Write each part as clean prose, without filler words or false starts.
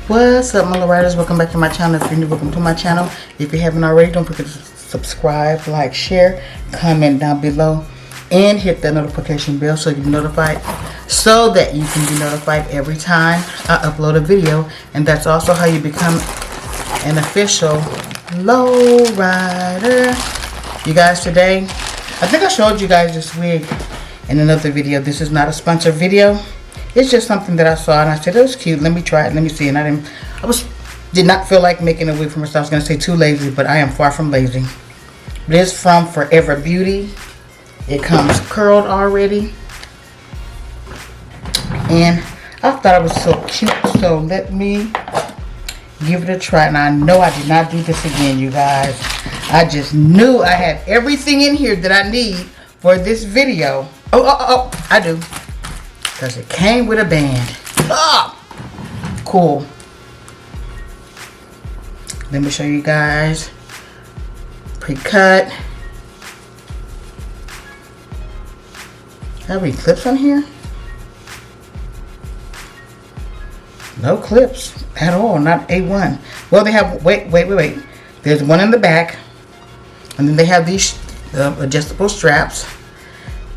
What's up, my LoRyders? Welcome back to my channel. If you're new, welcome to my channel. If you haven't already, don't forget to subscribe, like, share, comment down below, and hit that notification bell so you can be notified, so that you can be notified every time I upload a video. And that's also how you become an official LoRyder. You guys, today, I think I showed you guys this wig in another video. This is not a sponsored video. It's just something that I saw and I said it was cute. Let me try it. Let me see. And I did not feel like making a wig for myself. I was gonna say too lazy, but I am far from lazy. But it's from Forever Beauty. It comes curled already, and I thought it was so cute. So let me give it a try. And I know I did not do this again, you guys. I just knew I had everything in here that I need for this video. Oh, I do. Because it came with a band. Ah! Cool. Let me show you guys. Pre-cut. Have any clips on here? No clips at all. Not A1. Well, they have... Wait. There's one in the back. And then they have these adjustable straps.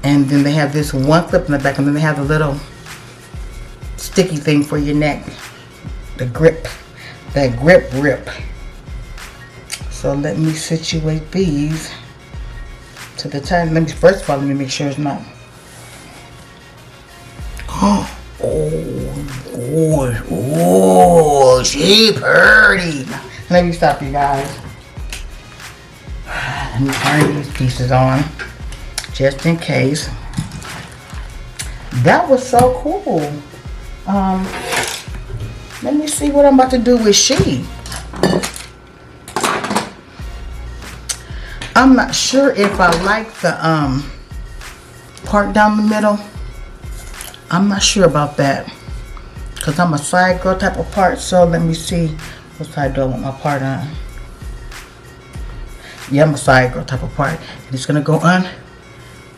And then they have this one clip in the back, and then they have the little sticky thing for your neck. The grip. That grip. So let me situate these to the time. First of all, let me make sure it's not. Oh, she pretty. Let me stop, you guys. Let me turn these pieces on. Just in case. That was so cool. Let me see what I'm about to do with she. I'm not sure if I like the part down the middle. I'm not sure about that, because I'm a side girl type of part. So let me see what side do I want my part on. Yeah, I'm a side girl type of part, and it's gonna go on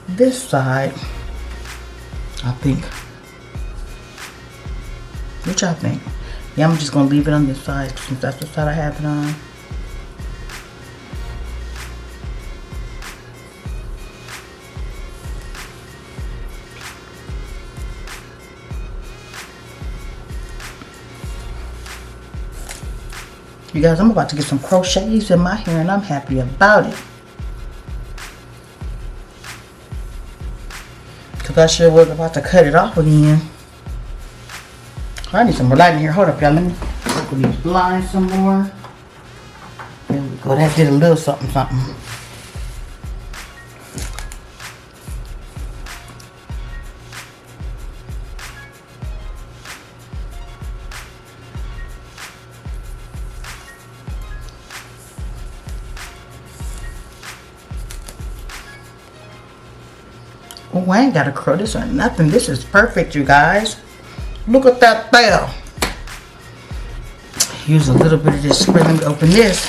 this side, I think. Which I think. Yeah, I'm just gonna leave it on this side since that's the side I have it on. You guys, I'm about to get some crochets in my hair, and I'm happy about it. Because I sure was about to cut it off again. I need some more light in here. Hold up, y'all. Let me work with these blinds some more. There we go. That did a little something. Oh, I ain't got to curl this or nothing. This is perfect, you guys. Look at that there. Use a little bit of this spray. Let me open this.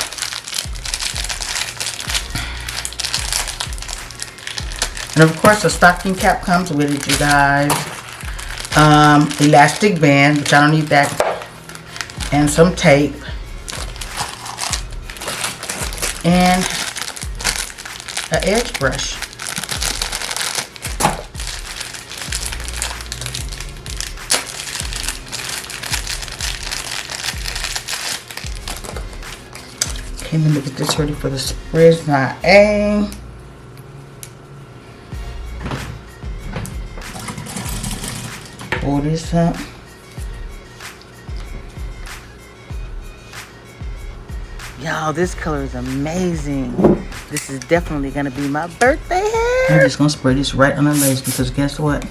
And of course, the stocking cap comes with it, you guys. Elastic band, which I don't need that. And some tape. And an edge brush. Okay, let me get this ready for the spritz. My A. Pull this up. Y'all, this color is amazing. This is definitely gonna be my birthday hair. I'm just gonna spray this right on the lace, because guess what?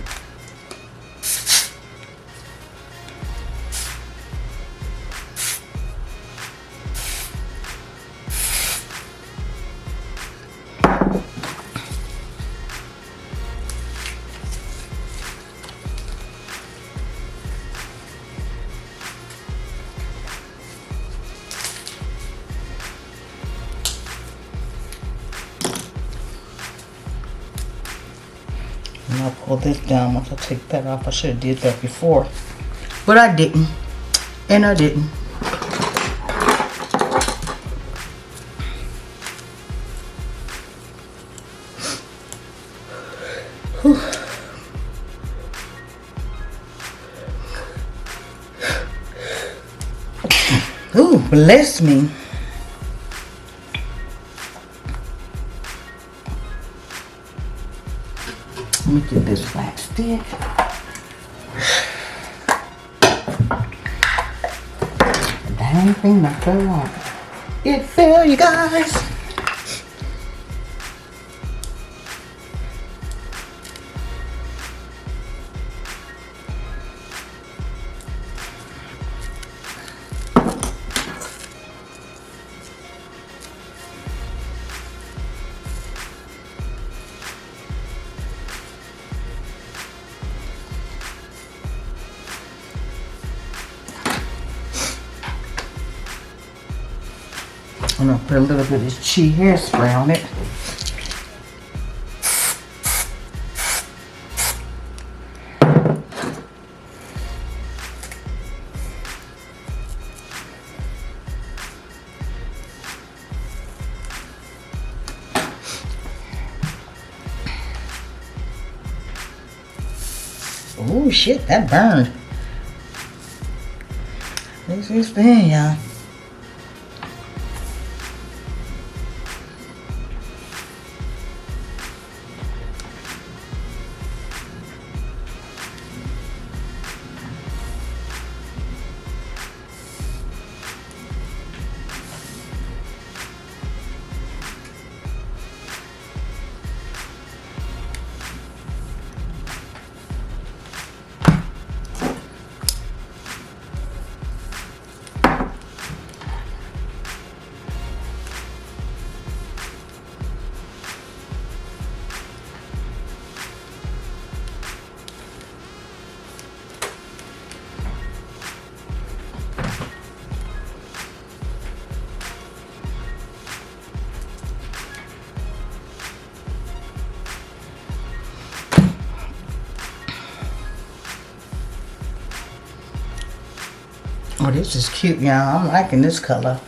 And I'll pull this down once I take that off. I should have did that before, but I didn't. And I didn't. Whew. Ooh, bless me. Let me get this flat stick. Dang thing that fell off. It fell, you guys. I'm gonna put a little bit of Chi hairspray on it. Oh shit, that burned. This is thing, y'all. Oh, this is cute, y'all. I'm liking this color.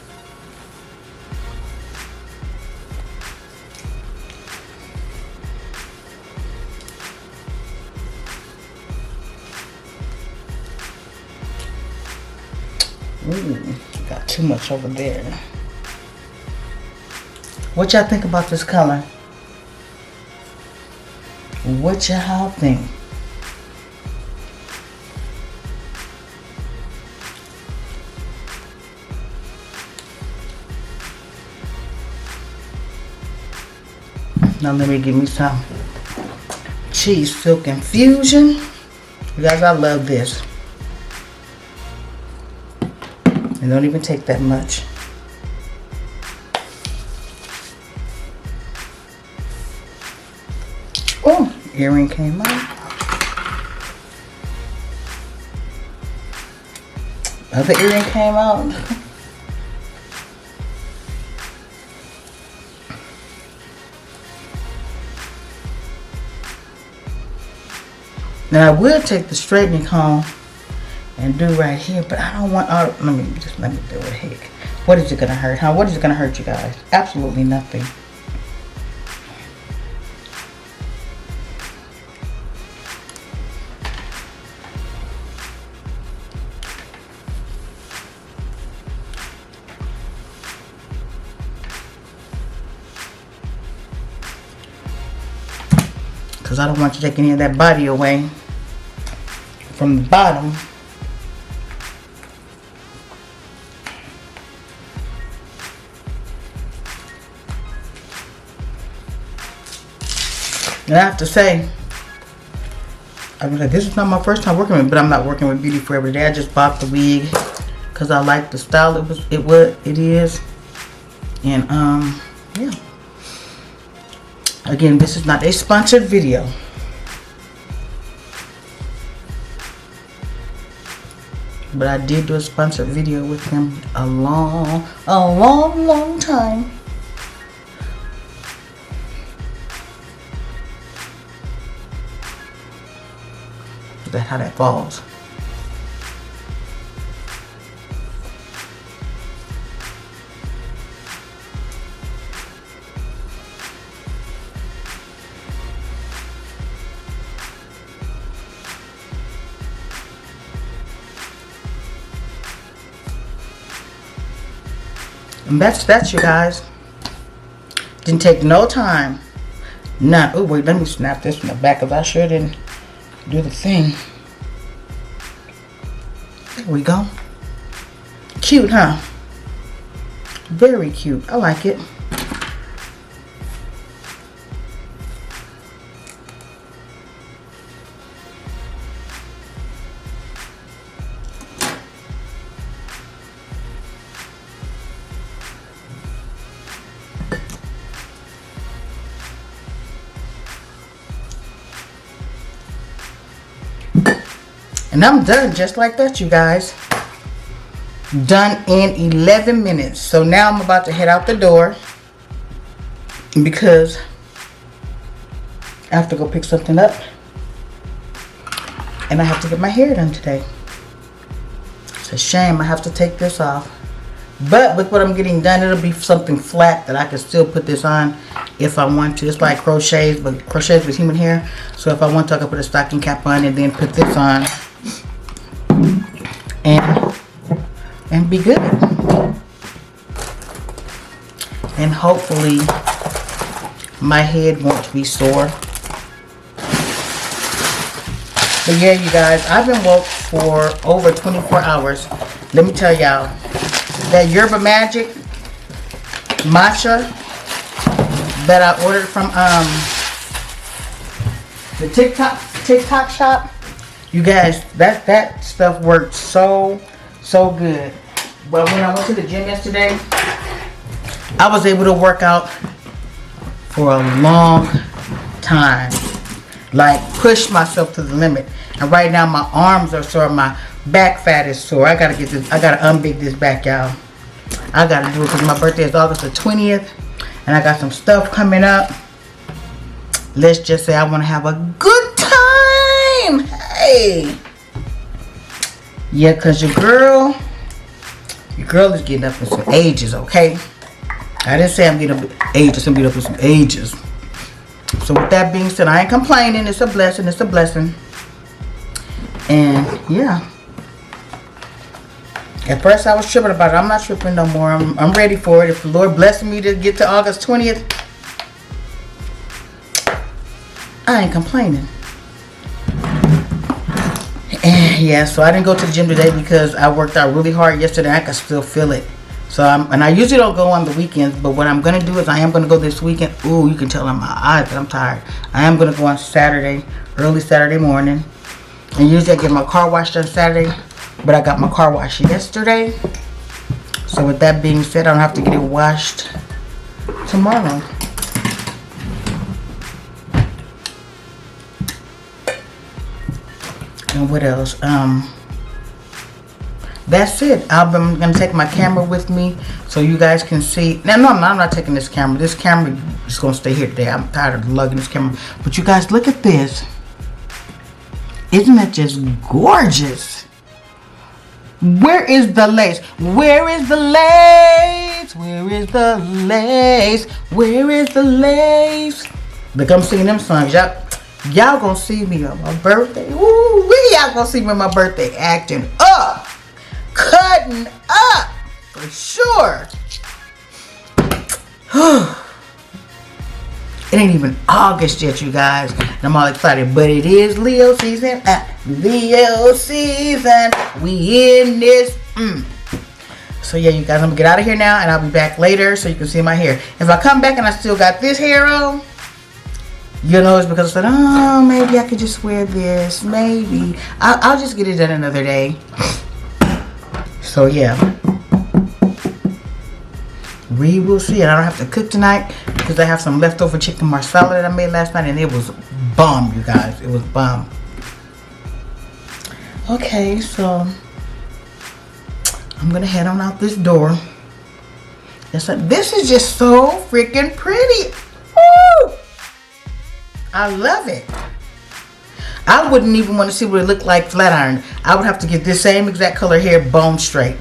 Ooh, got too much over there. What y'all think about this color? What y'all think? Now let me give me some cheese silk infusion. You guys, I love this. It don't even take that much. Oh, earring came out. Other earring came out. Now I will take the straightening comb and do right here, but I don't want. Let me do it. Heck, what is it gonna hurt? Huh? What is it gonna hurt, you guys? Absolutely nothing. Because I don't want to take any of that body away from the bottom. And I have to say, I was like, this is not my first time working with it, but I'm not working with Beauty Forever today. I just bought the wig because I like the style it is. And yeah. Again, this is not a sponsored video. But I did do a sponsored video with him a long time. That's how that falls. And that's you guys. Didn't take no time. None. Oh wait, let me snap this from the back because I sure didn't do the thing. There we go. Cute, huh? Very cute. I like it. And I'm done just like that, you guys. Done in 11 minutes. So now I'm about to head out the door because I have to go pick something up and I have to get my hair done today. It's a shame I have to take this off. But with what I'm getting done, it'll be something flat that I can still put this on if I want to. It's like crochets, but crochets with human hair. So if I want to, I can put a stocking cap on and then put this on and be good. And hopefully my head won't be sore. But yeah, you guys, I've been woke for over 24 hours. Let me tell y'all, that Yerba Magic matcha that I ordered from the TikTok shop, you guys, that stuff worked so good. But when I went to the gym yesterday, I was able to work out for a long time, like push myself to the limit. And right now my arms are sore, my back fat is sore. I gotta get this, I gotta unbig this back, y'all. I gotta do it because my birthday is August the 20th and I got some stuff coming up. Let's just say I want to have a good time. Hey, yeah, because your girl is getting up in some ages, okay? I didn't say I'm getting up in ages, I'm getting up in some ages. So with that being said, I ain't complaining. It's a blessing, it's a blessing. And yeah, at first I was tripping about it. I'm not tripping no more. I'm ready for it. If the Lord blessed me to get to August 20th, I ain't complaining. And yeah, so I didn't go to the gym today because I worked out really hard yesterday. I could still feel it. So and I usually don't go on the weekends, but what I'm gonna do is I am gonna go this weekend. Ooh, you can tell in my eyes that I'm tired. I am gonna go on Saturday, early Saturday morning. And usually I get my car washed on Saturday, but I got my car washed yesterday. So with that being said, I don't have to get it washed tomorrow. And what else? That's it. I'm gonna take my camera with me so you guys can see. No, I'm not taking this camera. This camera is gonna stay here today. I'm tired of lugging this camera. But you guys, look at this. Isn't that just gorgeous? Where is the lace? Where is the lace? Where is the lace? Where is the lace? Look, I'm singing them songs. Y'all gonna see me on my birthday. Woo wee! Y'all gonna see me on my birthday acting up, cutting up for sure. It ain't even August yet, you guys. And I'm all excited, but it is Leo season. Leo season. We in this. So yeah, you guys, I'm gonna get out of here now, and I'll be back later so you can see my hair. If I come back and I still got this hair on, you know it's because I said, oh, maybe I could just wear this. Maybe I'll just get it done another day. So yeah, we will see. And I don't have to cook tonight because I have some leftover chicken marsala that I made last night, and it was bomb, you guys. It was bomb. Okay, so I'm gonna head on out this door. This is just so freaking pretty. Woo! I love it. I wouldn't even want to see what it looked like flat iron. I would have to get this same exact color hair bone straight.